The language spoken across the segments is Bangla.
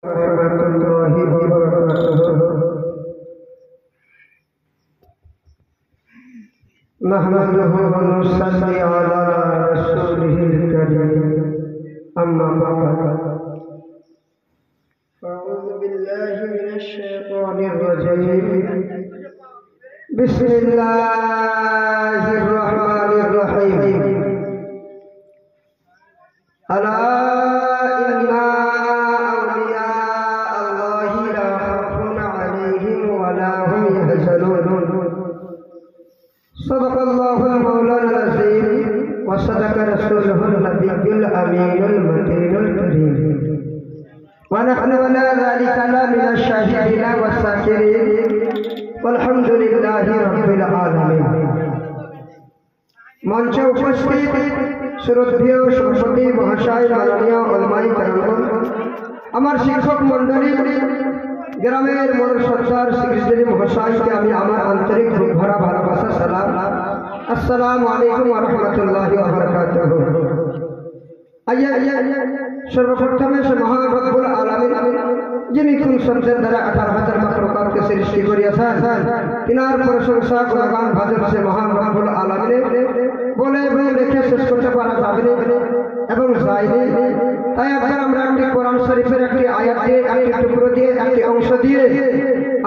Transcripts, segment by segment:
रहमतुल्लाहि व बरकातुहू। नहमदुहु व नुसल्ली अला रसूलिहिल करीम। अम्मा बाद। अऊज़ु बिल्लाहि मिनश शैतानिर रजीम। बिस्मिल्लाहिर रहमानिर रहीम। अला इन्ना औलिया अल्लाहि ला खौफुन अलैहिम वला हुम यहज़नून। सदक़ल्लाहुल मौलाना अज़ीम व सदक़ रसूलुहुन नबियुल अमीनुल मतीनुल करीम। व नहनु अला ज़ालिका लमिनश शाहिदीन वश्शाकिरीन वल्हम्दुलिल्लाहि रब्बिल आलमीन। मंचे उपस्थित श्रद्धेय सभापति महाशय माननीय उलमाए केराम, আমার শিক্ষক মণ্ডলী, গ্রামের মনোর সর্দার শ্রী মহাশয়কে আমি আমার আন্তরিক বুক ভরা ভালোবাসা সালাম। আসসালামু আলাইকুম ওয়া রাহমাতুল্লাহি ওয়া বারাকাতুহু। सर्वप्रथम से महान रब्बुल आलमीन जिन्हें कुल शब्दर द्वारा 18,000 मखलूकात के सृष्टि करियाছেন তিনার প্রশংসা গুণগান ভজন से महान रब्बुल आलमीन বলে লিখে শেষ করতে পারা যাবে না এবং যায়নি। তাই আজকে আমরা একটি কোরআন শরীফের একটি আয়াত দিয়ে, একটি টুকরো দিয়ে, একটি অংশ দিয়ে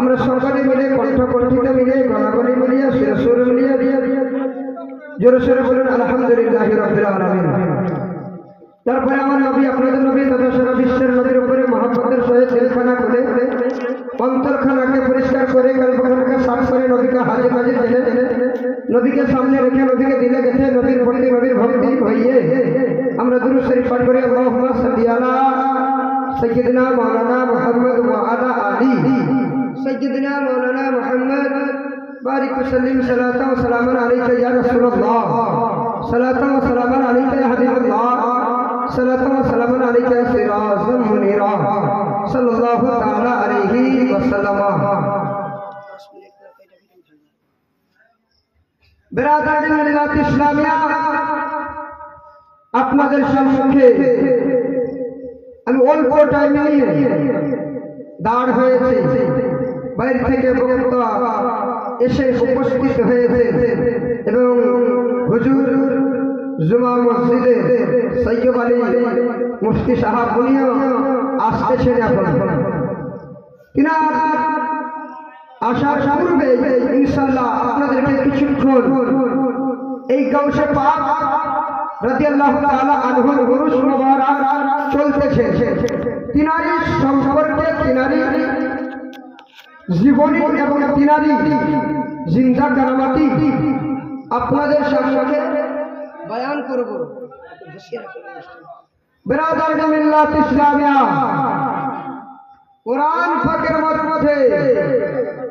আমরা সকলে মিলে কণ্ঠে মিলে গলাগলি মিলিয়ে সুর মিলিয়ে জোরে সোরে বলুন আলহামদুলিল্লাহি রাব্বিল আলামিন। তারপরে আমার নবী, আপনাদের নবী তথা সারা বিশ্বের নবীর উপরে মহব্বতের সহিত দিলখানা করে, অন্তরখানাকে পরিষ্কার করে, কল্পখানাকে সাফ করে, নবীকে হাজির নাজির জেনে নবীকে সামনে রেখে, নবীকে দিলে গেছে, নবীর প্রতি নবীর ভক্তি হইয়ে আমরা দুরূদ শরীফ পাঠ করি। আল্লাহুম্মা সাল্লি আলা সাইয়্যিদিনা মাওলানা মুহাম্মদ ওয়া আলা আলি সাইয়্যিদিনা মাওলানা মুহাম্মদ বারিক ওয়াসাল্লিম সালাতান ওয়া সালামান আলাইকা ইয়া রাসূলুল্লাহ সালাতান ওয়া সালামান আলাইকা ইয়া হাবিবাল্লাহ सलातु व सलामुन अलैका सिराजुम मुनीरा सल्लल्लाहु ताला अलैहि वसल्लम। बिरादरान मिल्लात इस्लामिया, আপনাদের সম্মুখে আমি অল্প টাইমে দাঁড় হয়েছে, বাইরে থেকে বক্তা এসে উপস্থিত হয়েছে এবং হুজুর জুমা মসজিদে সৈয়দ আলী মুফতি সাহেব উনিও আসতেছেন। এখন কিনা আসার পূর্বে ইনশাআল্লাহ আপনাদেরকে কিছুক্ষণ এই গাউসে পাক রাদিয়াল্লাহু তাআলা আনহুর উরুস মুবারক চলতেছে, তিনারি সম্পর্কে, তিনারি জীবনী এবং তিনারি জিন্দা কারামাতি আপনাদের সামনে बयान करब। बिरादरान मिल्लात इस्लामिया, कुरान पाकेर मধ্যে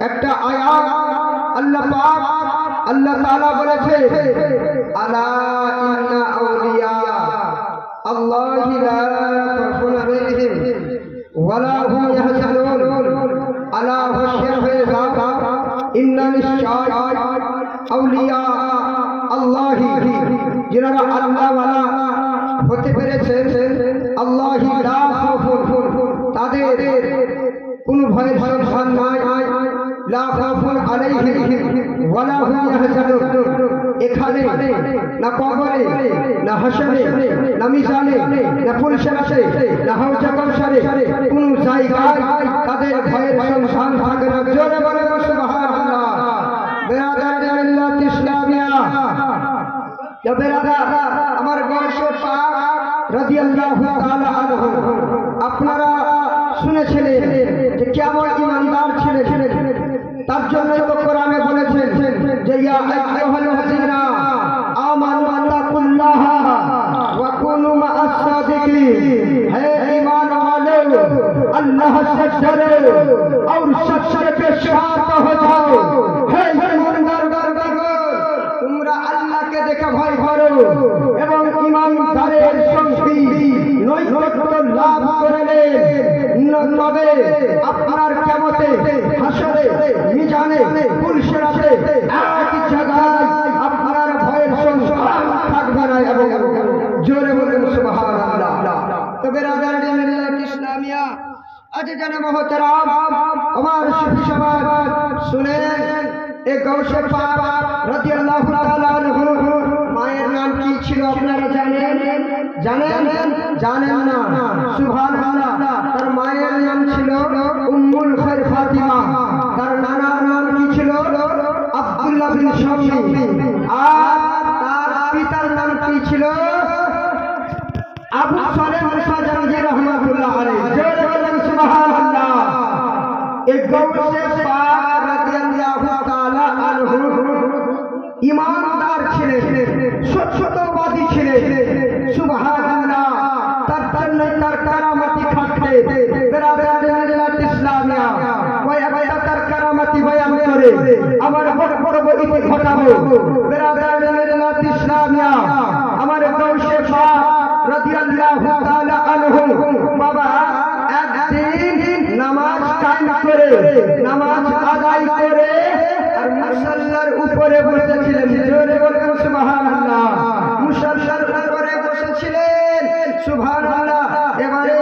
একটা আয়াত আল্লাহ পাক আল্লাহ তাআলা বলেছে, আলা ইন্না আউলিয়া আল্লাহি লা খাউফুন আলাইহিম ওয়ালা হুম ইয়াহজানুন। আলা হুশিয়ার হয়ে যাও, ইন্না নিশ্চয় আউলিয়া আল্লাহি, जिनारा अल्लाह वाला होते पेरेছেন, আল্লাহি লা খাউফুন, তাদের কোনো ভয়ের সন্ধান নাই, লা খাউফুন আলাইহিম ওয়ালা হুম ইয়াহজানুন। এখানে না কবরে, না হাসরে, না মিজানে, না পুলসিরাতে, না হাউজে কাউসারে কোনো জায়গায় তাদের ভয়ের সন্ধান থাকে না। জোরে বলে সুবহানাল্লাহ। বিরাদরান মিল্লাত ইসলামিয়া, আমার গৌসে পাক রাদিয়াল্লাহু তাআলা আনহু আপনারা শুনেছিলেন যে কেমন ঈমানদার ছিলেন, তার জন্যই তো কোরআনে বলেছেন যে ইয়া আইয়ুহাল্লাযীনা আমানু আল্লাহুল্লাহা ওয়া কুনু মা'আস সাদিকিন। হে ঈমান वाले, अल्लाह से डरो और सच्चाई के साथ हो जाओ। हे ईमानदार, তোমরা আল্লাহকে দেখে ভয় করো এবং ঈমানদারের সঙ্গে নৈকট্য লাভ করলে তবে আপনার কিয়ামতে, হাসরে, মিজানে, পুলসিরাতে এক জায়গায় আপনার ভয়ের সন্ধান থাকবে না। এবং জোরে বলেন সুবহানাল্লাহ। তো বিরাদরান মিল্লাত ইসলামিয়া, আচ্ছা জানে মহতারাম আমার সুফি সমাজ শুনেন এই গৌসে পাক রাদিয়াল্লাহু তাআলা আনহু মায়ের নাম কি ছিল আপনারা জানেন জানেন জানেন না সুবহানাল্লাহ তার মায়ের নাম ছিল উম্মুল খায়র ফাতিমা তার নানার নাম কি ছিল আব্দুল্লাহ বিন শামী আর তার পিতার নাম কি ছিল আবু সালেহ মুসা জামজি রাহমাতুল্লাহ আলাইহি জোরে বলেন সুবহানাল্লাহ এই গৌসে পাক রাদিয়াল্লাহু তাআলা আনহু ঈমানদার ছিলেন সত্যবাদী ছিলেন সুবহানাল্লাহ তার জন্য তার কারামতি খাটতে বেরাদারাত ইসলামিয়া ওই তার কারামতি বয়ান করে আমার বড় ইতি ঘটাবো বেরাদারাত ইসলামিয়া আমার গৌসে পাক রাদিয়াল্লাহু তাআলা আনহু বাবা একদিন নামাজ কায়েম করে নামাজ আদায় করে আর মুসাল্লার উপরে বসেছিলেন জোরে বলেন সুবহানাল্লাহ মুসাল্লার উপরে বসেছিলেন সুবহানাল্লাহ এবারে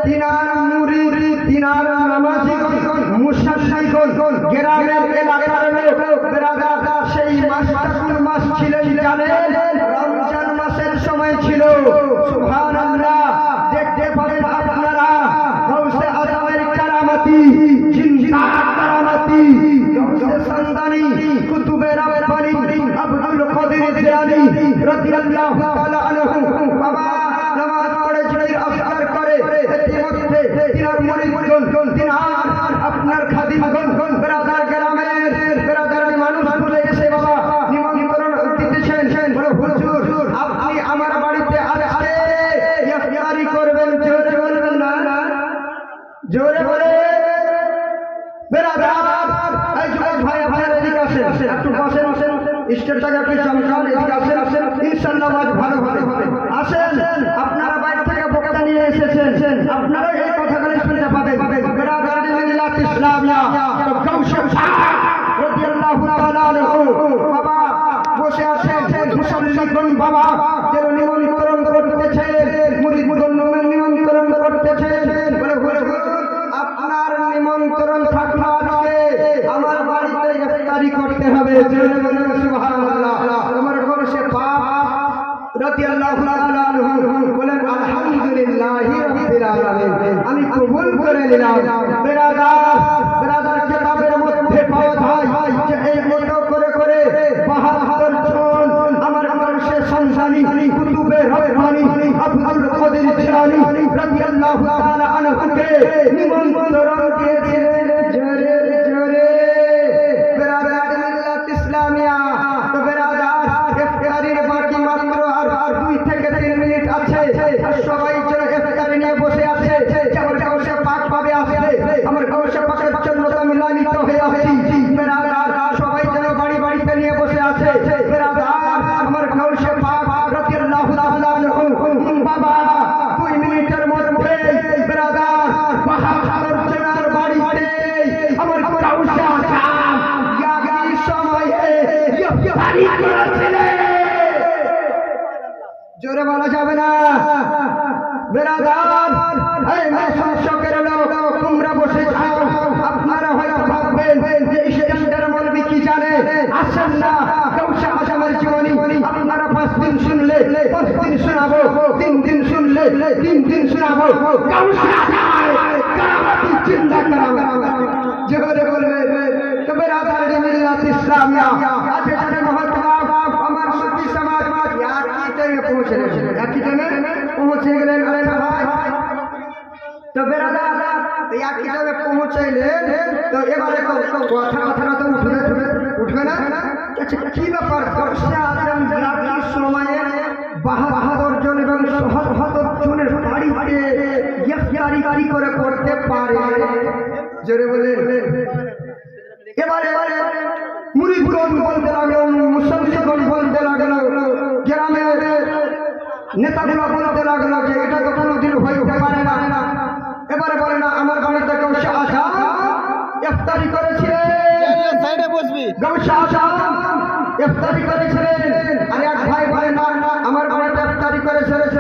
তিনার মুরিদ তিনার নামাজীগণ মুসাল্লিগণ গ্রামের এলাকার লোক বেরাদার সেই মাসটা কোন মাস ছিলেন জানেন রমজান মাসের সময় ছিল সুবহানাল্লাহ দেখতে পাবেন আপনারা গৌসে আজমের কারামতি জিন্দাত কারামতি গৌসে সান্দানি কুতুবে রাব্বানি আব্দুল কাদের জিলানী রাদিয়াল্লাহু তাআলা আনহু বাবা নামাজ পড়ে জিকির আজকার করে ইতিমধ্যে তিনার মুরিদগণ তিনার আপনার খাদিমগণ বেরাদার গ্রামের বেরাদার মানুষগুলো এসে বাবা নিমন্ত্রণ দিতেছেন বলে হুজুর আপনি আমার বাড়িতে আসলে ইফতারি করবেন জোরে বলবেন না জোরে বলে বেরাদার এই যুবক ভাইরা এদিকে আসেন একটু বসেন স্টেজটাকে আপনি চমকান এদিকে আসেন ইনশাআল্লাহ আজ ভালো হবে আসেন আপনারা বাইরে থেকে বক্তা নিয়ে এসেছেন আপনারা এই কথাগুলো শুনতে পাবেন বেরাদার মিল্লাত ইসলামিয়া তো গৌসে পাক রাদিয়াল্লাহু তাআলা আনহু বাবা বসে আছেন মুসল্লিগণ বাবা যেন নিমন্ত্রণ করতেছেন মুরিদগণ নিমন্ত্রণ করতেছেন বলে আপনার নিমন্ত্রণ থাকলো আজকে আমার বাড়িতে ইফতারি করতে হবে জোরে বলেন সুবহানাল্লাহ আমার গৌসে পাক রাদিয়াল্লাহু তাআলা আনহু বলেন আলহামদুলিল্লাহি রাব্বিল আলামিন আমি কবুল করে নিলাম বেরাদার কিতাবের মধ্যে পাওয়া যায় যে এই মতো করে 72 জন আমার গৌসে সানসানি কুতুবে রাব্বানি আব্দুল কাদের জিলানী রাদিয়াল্লাহু তাআলা আনহুকে নিমন্ত্রণ দিয়েছিলেন জোরে জোরে বেরাদার মিল্লাত ইসলামিয়া তো বেরাদার ইফতারির বাকি মাত্র আর 2 থেকে 3 মিনিট আছে সবাই যেন ইফতারি নিয়ে বসে আছে আমার গৌসে পাক পাবে আসবে আমার গৌসে পাকের জন্য তো আমি লালিত হয়ে আছি বেরাদার সবাই যেন বাড়িতে নিয়ে বসে আছে বেরাদার আমার গৌসে পাক রাদিয়াল্লাহু তাআলা আনহু বাবা 2 মিনিটের মধ্যে বেরাদার 72 জনের বাড়িতে আমার গৌসে আজম ইয়াগি সময়ে ইফতারি করেছিলেন জোরে বলা যাবে না বেরাদার এই শাসকের লোক তোমরা বসে যাও আপনারা হয়তো ভাববেন যে স্ট্যান্ডার মৌলবি কি জানে আসেন না গৌসে আজমের জীবনী আপনারা 5 দিন শুনলে 5 দিন শোনাবো 3 দিন শুনলে 3 দিন শোনাবো গৌসে আজম কারামতি জিন্দা কারামত জোরে বলবে তো বেরাদার মিল্লাত ইসলামিয়া আজকে জানে মহতারাম আমার সুফি সমাজ একই টাইমে পৌঁছে গেলেন ভাই তো বেরাদার একই টাইমে পৌঁছাইলেন তো এবারে কথাটা তো উঠবে না আচ্ছা কি ব্যাপার গৌসে আজম জাতির সময়ে 72 জন এবং 77 জনের বাড়িতে ইফতারি করে করতে পারে জোরে বলে এবারে মুরিদগণ বলতে লাগলো মুসল্লিগণ বলতে লাগলো গ্রামের নেতাগুলো বলতে লাগলো যে এটা তো কোনোদিন হইতে পারে না এবারে বলে না আমার বাড়িতে গৌসে আজম ইফতারি করেছিলেন সাইডে বসবি গৌসে আজম ইফতারি করেছিলেন আর এক ভাই বলে না আমার বাড়িতে ইফতারি করেছিলেন